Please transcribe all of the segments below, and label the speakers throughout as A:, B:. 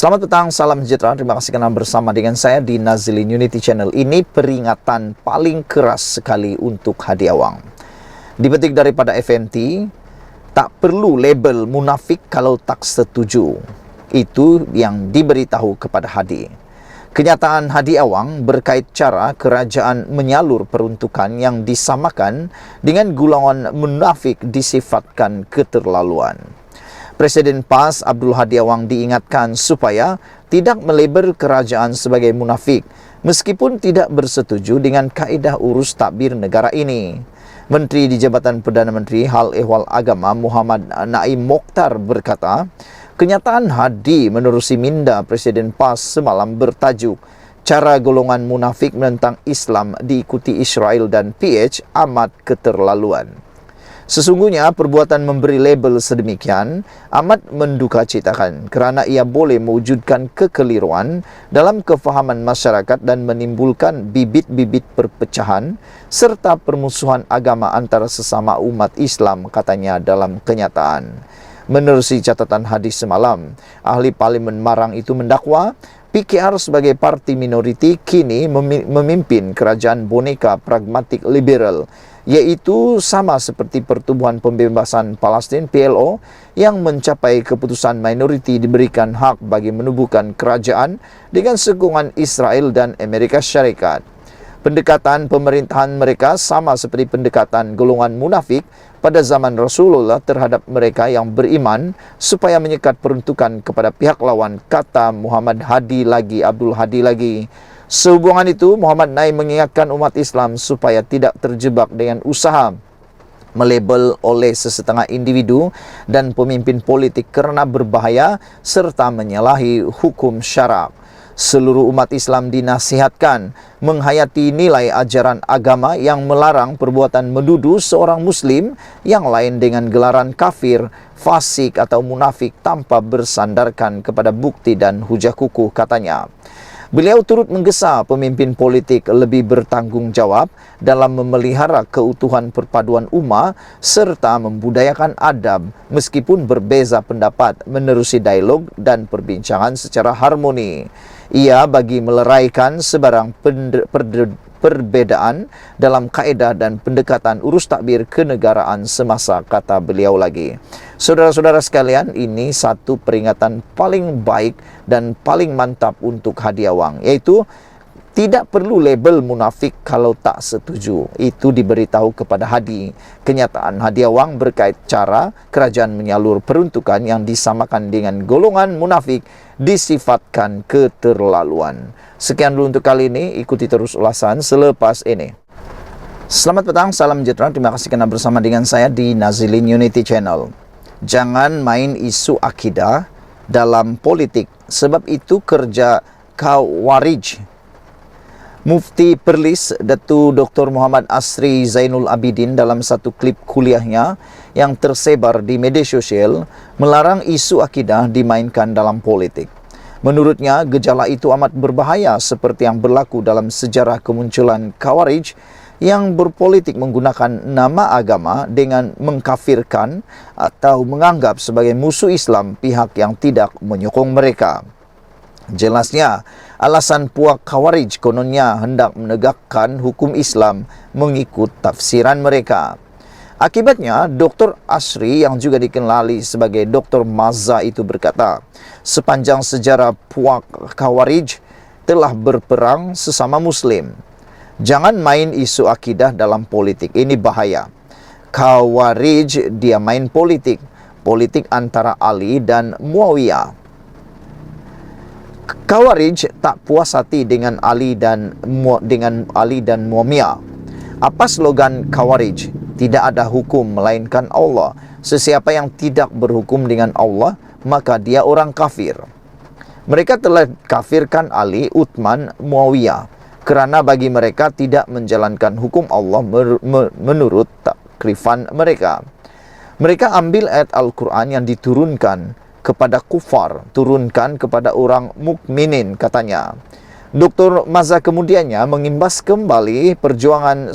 A: Selamat petang, salam sejahtera. Terima kasih karena bersama dengan saya di Nazilin Unity Channel. Ini peringatan paling keras sekali untuk Hadi Awang. Dipetik daripada FNT, tak perlu label munafik kalau tak setuju. Itu yang diberitahu kepada Hadi. Kenyataan Hadi Awang berkait cara kerajaan menyalur peruntukan yang disamakan dengan golongan munafik disifatkan keterlaluan. Presiden PAS Abdul Hadi Awang diingatkan supaya tidak melabel kerajaan sebagai munafik meskipun tidak bersetuju dengan kaedah urus takbir negara ini. Menteri di Jabatan Perdana Menteri Hal Ehwal Agama Muhammad Naim Mokhtar berkata, kenyataan Hadi menerusi minda Presiden PAS semalam bertajuk cara golongan munafik menentang Islam diikuti Israel dan PH amat keterlaluan. Sesungguhnya perbuatan memberi label sedemikian amat mendukacitakan kerana ia boleh mewujudkan kekeliruan dalam kefahaman masyarakat dan menimbulkan bibit-bibit perpecahan serta permusuhan agama antara sesama umat Islam, katanya dalam kenyataan. Menerusi catatan hadis semalam, ahli parlimen Marang itu mendakwa PKR sebagai parti minoriti kini memimpin kerajaan boneka pragmatik liberal, iaitu sama seperti Pertubuhan Pembebasan Palestin PLO yang mencapai keputusan minoriti diberikan hak bagi menubuhkan kerajaan dengan sokongan Israel dan Amerika Syarikat. Pendekatan pemerintahan mereka sama seperti pendekatan golongan munafik pada zaman Rasulullah terhadap mereka yang beriman supaya menyekat peruntukan kepada pihak lawan, kata Muhammad Hadi lagi, Abdul Hadi lagi. Sehubungan itu, Muhammad Naim mengingatkan umat Islam supaya tidak terjebak dengan usaha melabel oleh sesetengah individu dan pemimpin politik kerana berbahaya serta menyalahi hukum syarak. Seluruh umat Islam dinasihatkan menghayati nilai ajaran agama yang melarang perbuatan menuduh seorang Muslim yang lain dengan gelaran kafir, fasik atau munafik tanpa bersandarkan kepada bukti dan hujah kukuh, katanya. Beliau turut menggesa pemimpin politik lebih bertanggung jawab dalam memelihara keutuhan perpaduan ummah serta membudayakan adab meskipun berbeza pendapat menerusi dialog dan perbincangan secara harmoni. Ia bagi meleraikan sebarang perbedaan dalam kaedah dan pendekatan urus takbir kenegaraan semasa, kata beliau lagi. Saudara-saudara sekalian, ini satu peringatan paling baik dan paling mantap untuk Hadi Awang, yaitu tidak perlu label munafik kalau tak setuju. Itu diberitahu kepada Hadi. Kenyataan Hadi Awang berkait cara kerajaan menyalur peruntukan yang disamakan dengan golongan munafik disifatkan keterlaluan. Sekian dulu untuk kali ini. Ikuti terus ulasan selepas ini. Selamat petang, salam sejahtera. Terima kasih karena bersama dengan saya di Nazilin Unity Channel. Jangan main isu akidah dalam politik, sebab itu kerja Khawarij. Mufti Perlis Datu Dr. Muhammad Asri Zainul Abidin dalam satu klip kuliahnya yang tersebar di media sosial melarang isu akidah dimainkan dalam politik. Menurutnya, gejala itu amat berbahaya seperti yang berlaku dalam sejarah kemunculan Khawarij yang berpolitik menggunakan nama agama dengan mengkafirkan atau menganggap sebagai musuh Islam pihak yang tidak menyokong mereka. Jelasnya, alasan puak Khawarij kononnya hendak menegakkan hukum Islam mengikut tafsiran mereka. Akibatnya, Dr. Asri yang juga dikenali sebagai Dr. Mazza itu berkata, sepanjang sejarah puak Khawarij telah berperang sesama Muslim. Jangan main isu akidah dalam politik, ini bahaya. Khawarij dia main politik antara Ali dan Muawiyah. Khawarij tak puas hati dengan Ali dan Muawiyah. Apa slogan Khawarij? Tidak ada hukum melainkan Allah. Sesiapa yang tidak berhukum dengan Allah, maka dia orang kafir. Mereka telah kafirkan Ali, Uthman, Muawiyah kerana bagi mereka tidak menjalankan hukum Allah menurut takrifan mereka. Mereka ambil ayat Al-Quran yang diturunkan kepada kufar, turunkan kepada orang mukminin, katanya. Dr. Mazza kemudiannya mengimbas kembali perjuangan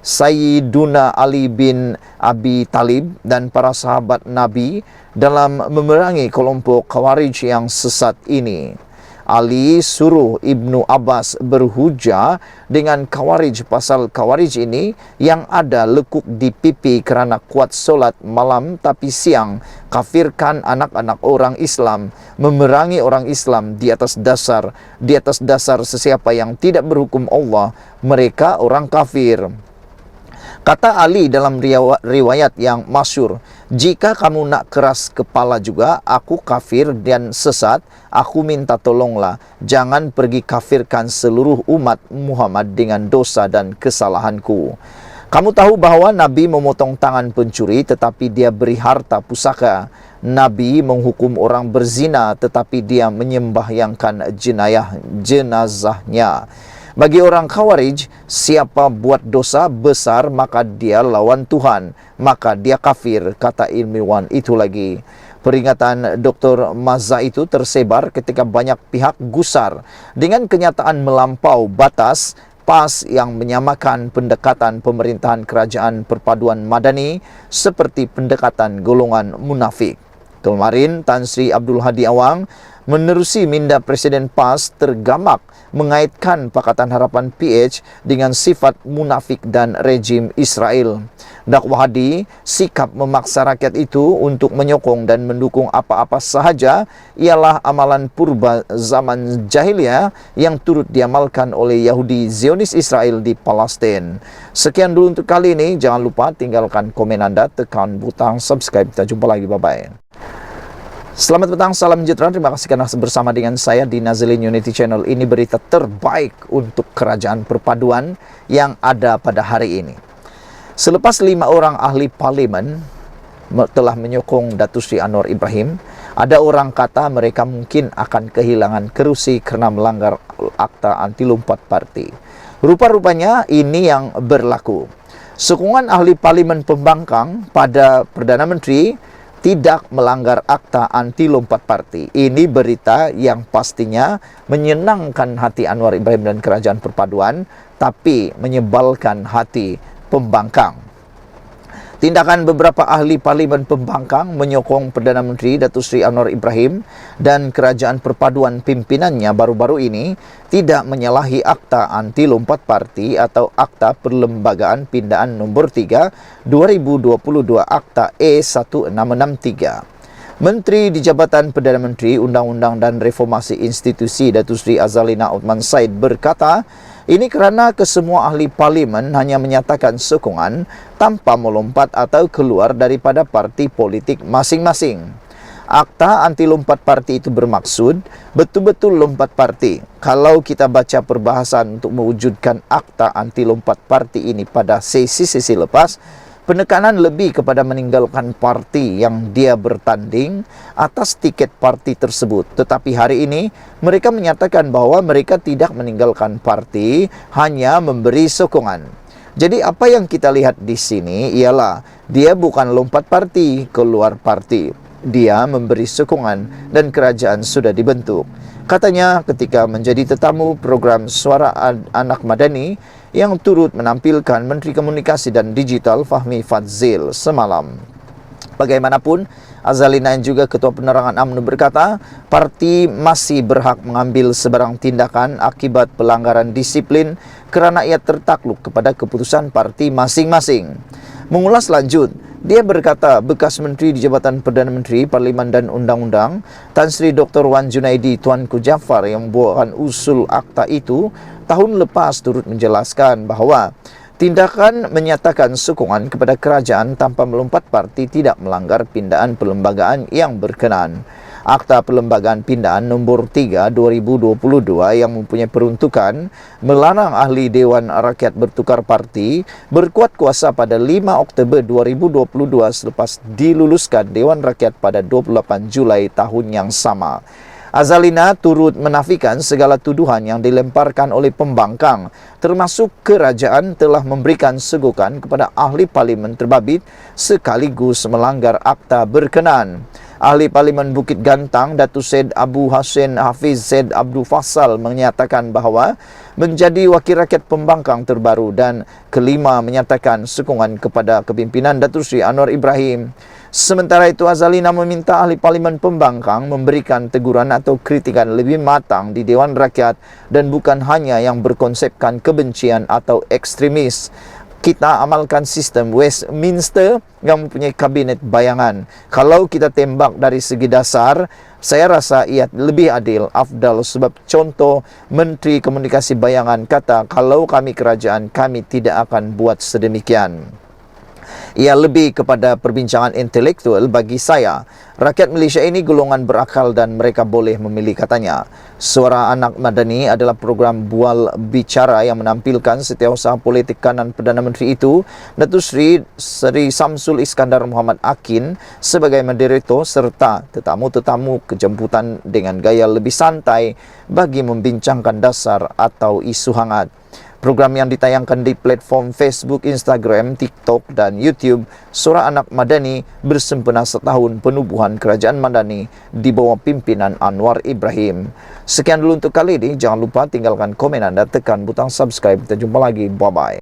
A: Sayyiduna Ali bin Abi Talib dan para sahabat Nabi dalam memerangi kelompok Khawarij yang sesat ini. Ali suruh Ibnu Abbas berhujah dengan Khawarij. Pasal Khawarij ini yang ada lekuk di pipi kerana kuat solat malam tapi siang kafirkan anak-anak orang Islam, memerangi orang Islam di atas dasar sesiapa yang tidak berhukum Allah, mereka orang kafir. Kata Ali dalam riwayat yang masyhur, jika kamu nak keras kepala juga, aku kafir dan sesat, aku minta tolonglah, jangan pergi kafirkan seluruh umat Muhammad dengan dosa dan kesalahanku. Kamu tahu bahawa Nabi memotong tangan pencuri tetapi dia beri harta pusaka. Nabi menghukum orang berzina tetapi dia menyembahyangkan jenazahnya. Bagi orang Khawarij, siapa buat dosa besar maka dia lawan Tuhan, maka dia kafir, kata ilmuwan itu lagi. Peringatan Dr. Mazza itu tersebar ketika banyak pihak gusar dengan kenyataan melampau batas PAS yang menyamakan pendekatan pemerintahan kerajaan perpaduan madani seperti pendekatan golongan munafik. Kemarin, Tan Sri Abdul Hadi Awang menerusi minda Presiden PAS tergamak mengaitkan Pakatan Harapan PH dengan sifat munafik dan rejim Israel. Dakwah Hadi sikap memaksa rakyat itu untuk menyokong dan mendukung apa-apa sahaja ialah amalan purba zaman jahiliyah yang turut diamalkan oleh Yahudi Zionis Israel di Palestin. Sekian dulu untuk kali ini. Jangan lupa tinggalkan komen Anda, tekan butang subscribe. Kita jumpa lagi. Bye-bye. Selamat petang, salam sejahtera. Terima kasih karena bersama dengan saya di Nazilin Unity Channel. Ini berita terbaik untuk kerajaan perpaduan yang ada pada hari ini. Selepas 5 orang ahli parlimen telah menyokong Datuk Seri Anwar Ibrahim, ada orang kata mereka mungkin akan kehilangan kerusi kerana melanggar Akta Anti Lompat Parti. Rupa-rupanya ini yang berlaku. Sokongan ahli parlimen pembangkang pada Perdana Menteri tidak melanggar Akta Anti Lompat Parti. Ini berita yang pastinya menyenangkan hati Anwar Ibrahim dan kerajaan perpaduan, tapi menyebalkan hati pembangkang. Tindakan beberapa ahli parlimen pembangkang menyokong Perdana Menteri Datuk Seri Anwar Ibrahim dan kerajaan perpaduan pimpinannya baru-baru ini tidak menyalahi Akta Anti Lompat Parti atau Akta Perlembagaan Pindaan Nombor 3 2022 Akta E1663. Menteri di Jabatan Perdana Menteri, Undang-Undang dan Reformasi Institusi Datuk Seri Azalina Othman Said berkata, ini kerana kesemua ahli parlimen hanya menyatakan sokongan tanpa melompat atau keluar daripada parti politik masing-masing. Akta Anti Lompat Parti itu bermaksud betul-betul lompat parti. Kalau kita baca perbahasan untuk mewujudkan Akta Anti Lompat Parti ini pada sesi-sesi lepas, penekanan lebih kepada meninggalkan parti yang dia bertanding atas tiket parti tersebut. Tetapi hari ini mereka menyatakan bahwa mereka tidak meninggalkan parti, hanya memberi sokongan. Jadi apa yang kita lihat di sini ialah dia bukan lompat parti, keluar parti. Dia memberi sokongan dan kerajaan sudah dibentuk. Katanya ketika menjadi tetamu program Suara Anak Madani yang turut menampilkan Menteri Komunikasi dan Digital Fahmi Fadzil semalam. Bagaimanapun, Azalina yang juga Ketua Penerangan UMNO berkata, parti masih berhak mengambil sebarang tindakan akibat pelanggaran disiplin kerana ia tertakluk kepada keputusan parti masing-masing. Mengulas lanjut, dia berkata bekas Menteri di Jabatan Perdana Menteri, Parlimen dan Undang-Undang, Tan Sri Dr. Wan Junaidi Tuanku Jaafar yang membawakan usul akta itu tahun lepas turut menjelaskan bahawa tindakan menyatakan sokongan kepada kerajaan tanpa melompat parti tidak melanggar pindaan perlembagaan yang berkenaan. Akta Perlembagaan Pindaan Nombor 3 2022 yang mempunyai peruntukan melarang ahli Dewan Rakyat bertukar parti berkuat kuasa pada 5 Oktober 2022 selepas diluluskan Dewan Rakyat pada 28 Julai tahun yang sama. Azalina turut menafikan segala tuduhan yang dilemparkan oleh pembangkang, termasuk kerajaan telah memberikan sogokan kepada ahli parlimen terbabit sekaligus melanggar akta berkenaan. Ahli Parlimen Bukit Gantang, Datuk Syed Abu Hashim Hafiz Syed Abdul Fassal menyatakan bahawa menjadi wakil rakyat pembangkang terbaru, dan kelima menyatakan sokongan kepada kepimpinan Datuk Seri Anwar Ibrahim. Sementara itu, Azalina meminta ahli Parlimen Pembangkang memberikan teguran atau kritikan lebih matang di Dewan Rakyat dan bukan hanya yang berkonsepkan kebencian atau ekstremis. Kita amalkan sistem Westminster yang mempunyai kabinet bayangan. Kalau kita tembak dari segi dasar, saya rasa ia lebih adil, afdal, sebab contoh Menteri Komunikasi Bayangan kata, kalau kami kerajaan, kami tidak akan buat sedemikian. Ia lebih kepada perbincangan intelektual bagi saya. Rakyat Malaysia ini golongan berakal dan mereka boleh memilih, katanya. Suara Anak Madani adalah program bual bicara yang menampilkan setiausaha politik kanan Perdana Menteri itu, Datuk Seri Samsul Iskandar Muhammad Akin sebagai moderator, serta tetamu-tetamu kejemputan dengan gaya lebih santai bagi membincangkan dasar atau isu hangat. Program yang ditayangkan di platform Facebook, Instagram, TikTok dan YouTube, Suara Anak Madani bersempena setahun penubuhan Kerajaan Madani di bawah pimpinan Anwar Ibrahim. Sekian dulu untuk kali ini. Jangan lupa tinggalkan komen anda, tekan butang subscribe. Kita jumpa lagi. Bye-bye.